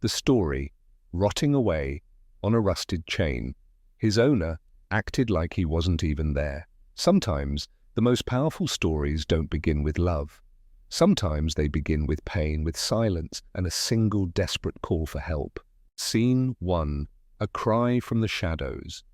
The story, rotting away on a rusted chain. His owner acted like he wasn't even there. Sometimes the most powerful stories don't begin with love. Sometimes they begin with pain, with silence, and a single desperate call for help. Scene 1. A cry from the shadows.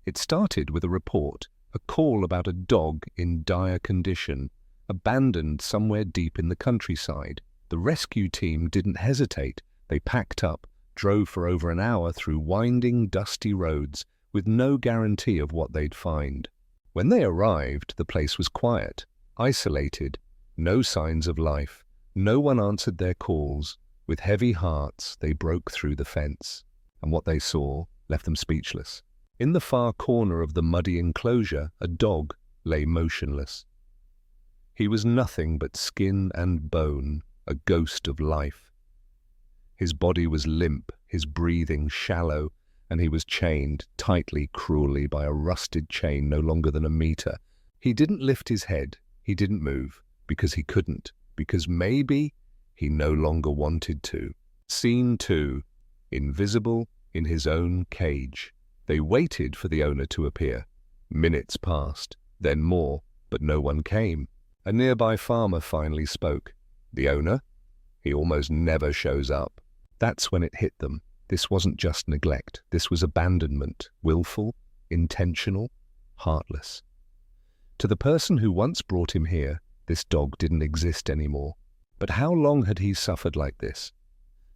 It started with a report, a call about a dog in dire condition, abandoned somewhere deep in the countryside. The rescue team didn't hesitate. They packed up, drove for over an hour through winding, dusty roads, with no guarantee of what they'd find. When they arrived, the place was quiet, isolated, no signs of life. No one answered their calls. With heavy hearts, they broke through the fence. And what they saw left them speechless. In the far corner of the muddy enclosure, a dog lay motionless. He was nothing but skin and bone, a ghost of life. His body was limp, his breathing shallow, and he was chained tightly, cruelly, by a rusted chain no longer than a meter. He didn't lift his head, he didn't move, because he couldn't, because maybe he no longer wanted to. Scene 2. Invisible in his own cage. They waited for the owner to appear. Minutes passed, then more, but no one came. A nearby farmer finally spoke. The owner? He almost never shows up. That's when it hit them. This wasn't just neglect. This was abandonment, willful, intentional, heartless. To the person who once brought him here, this dog didn't exist anymore. But how long had he suffered like this?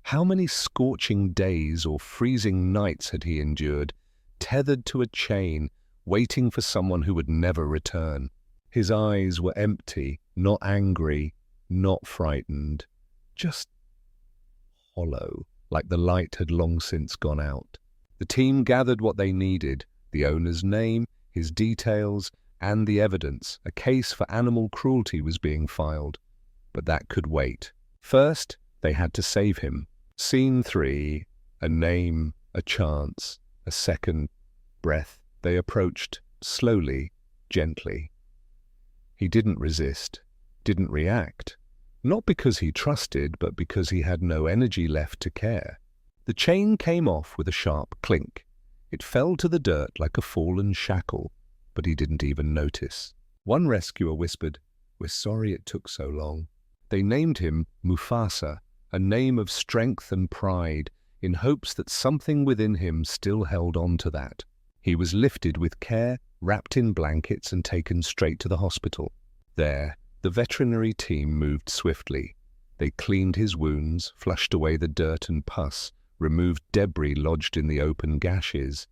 How many scorching days or freezing nights had he endured, tethered to a chain, waiting for someone who would never return? His eyes were empty, not angry, not frightened, just hollow, like the light had long since gone out. The team gathered what they needed: the owner's name, his details, and the evidence. A case for animal cruelty was being filed. But that could wait. First, they had to save him. Scene 3. A name, a chance, a second breath. They approached, slowly, gently. He didn't resist, didn't react. Not because he trusted, but because he had no energy left to care. The chain came off with a sharp clink. It fell to the dirt like a fallen shackle, but he didn't even notice. One rescuer whispered, "We're sorry it took so long." They named him Mufasa, a name of strength and pride, in hopes that something within him still held on to that. He was lifted with care, wrapped in blankets, and taken straight to the hospital. There, the veterinary team moved swiftly. They cleaned his wounds, flushed away the dirt and pus, removed debris lodged in the open gashes.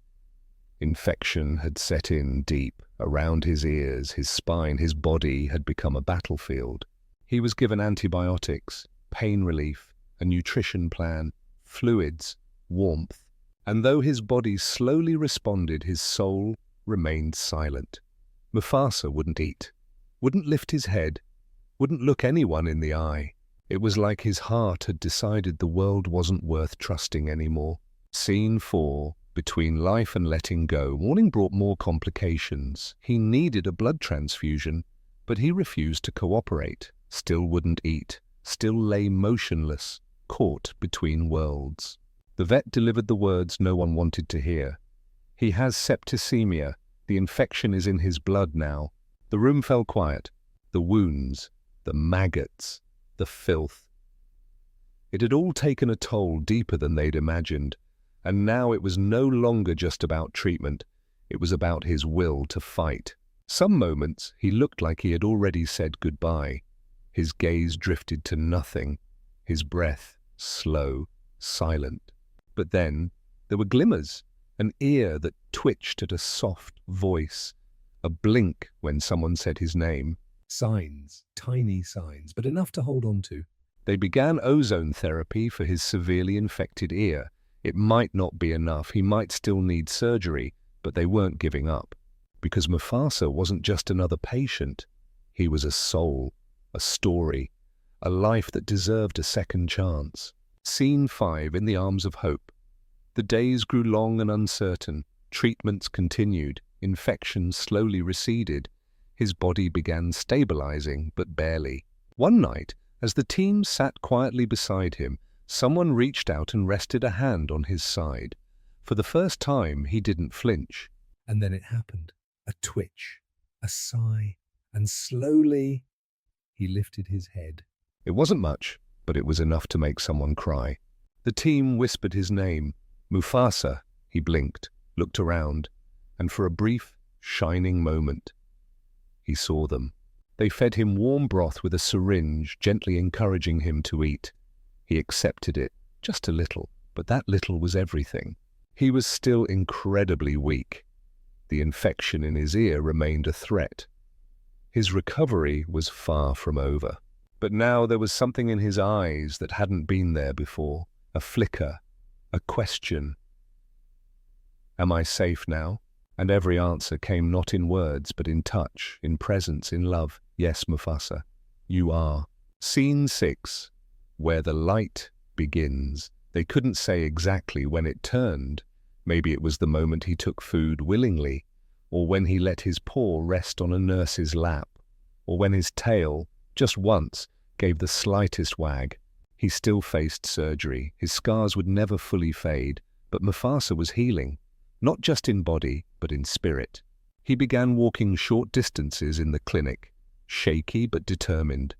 Infection had set in deep, around his ears, his spine, his body had become a battlefield. He was given antibiotics, pain relief, a nutrition plan, fluids, warmth. And though his body slowly responded, his soul remained silent. Mufasa wouldn't eat, wouldn't lift his head, wouldn't look anyone in the eye. It was like his heart had decided the world wasn't worth trusting anymore. Scene 4. Between life and letting go. Morning brought more complications. He needed a blood transfusion, but he refused to cooperate, still wouldn't eat, still lay motionless, caught between worlds. The vet delivered the words no one wanted to hear. He has septicemia. The infection is in his blood now. The room fell quiet. The wounds, the maggots, the filth. It had all taken a toll deeper than they'd imagined, and now it was no longer just about treatment. It was about his will to fight. Some moments he looked like he had already said goodbye. His gaze drifted to nothing, his breath slow, silent. But then there were glimmers, an ear that twitched at a soft voice, a blink when someone said his name. Signs, tiny signs, but enough to hold on to. They began ozone therapy for his severely infected ear. It might not be enough, he might still need surgery, but they weren't giving up. Because Mufasa wasn't just another patient. He was a soul, a story, a life that deserved a second chance. Scene 5. In the arms of hope. The days grew long and uncertain. Treatments continued. Infections slowly receded. His body began stabilizing, but barely. One night, as the team sat quietly beside him, Someone reached out and rested a hand on his side. For the first time, he didn't flinch. And then it happened. A twitch, a sigh, and slowly he lifted his head. It wasn't much, but it was enough to make someone cry. The team whispered his name. Mufasa. He blinked, looked around, and for a brief, shining moment, he saw them. They fed him warm broth with a syringe, gently encouraging him to eat. He accepted it, just a little, but that little was everything. He was still incredibly weak. The infection in his ear remained a threat. His recovery was far from over. But now there was something in his eyes that hadn't been there before. A flicker, a question. Am I safe now? And every answer came not in words, but in touch, in presence, in love. Yes, Mufasa, you are. Scene 6, where the light begins. They couldn't say exactly when it turned. Maybe it was the moment he took food willingly, or when he let his paw rest on a nurse's lap, or when his tail, just once, gave the slightest wag. He still faced surgery. His scars would never fully fade, but Mufasa was healing, not just in body, but in spirit. He began walking short distances in the clinic, shaky but determined.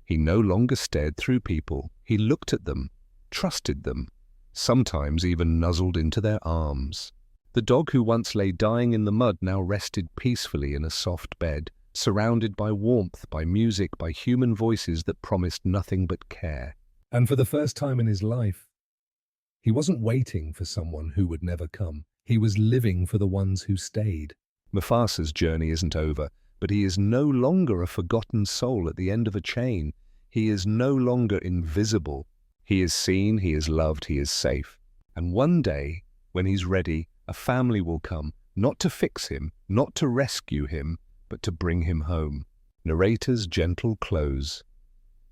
He no longer stared through people. He looked at them, trusted them, sometimes even nuzzled into their arms. The dog who once lay dying in the mud now rested peacefully in a soft bed, surrounded by warmth, by music, by human voices that promised nothing but care. And for the first time in his life, he wasn't waiting for someone who would never come. He was living for the ones who stayed. Mufasa's journey isn't over, but he is no longer a forgotten soul at the end of a chain. He is no longer invisible. He is seen, he is loved, he is safe. And one day, when he's ready, a family will come, not to fix him, not to rescue him, but to bring him home. Narrator's gentle close.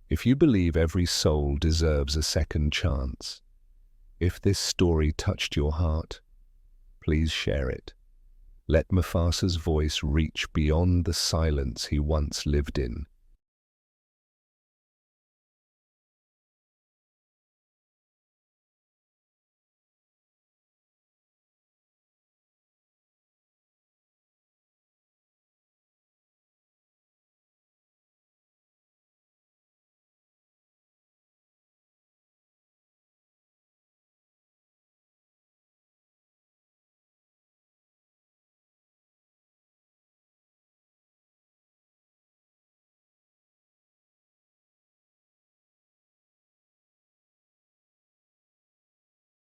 If you believe every soul deserves a second chance, if this story touched your heart, please share it. Let Mufasa's voice reach beyond the silence he once lived in.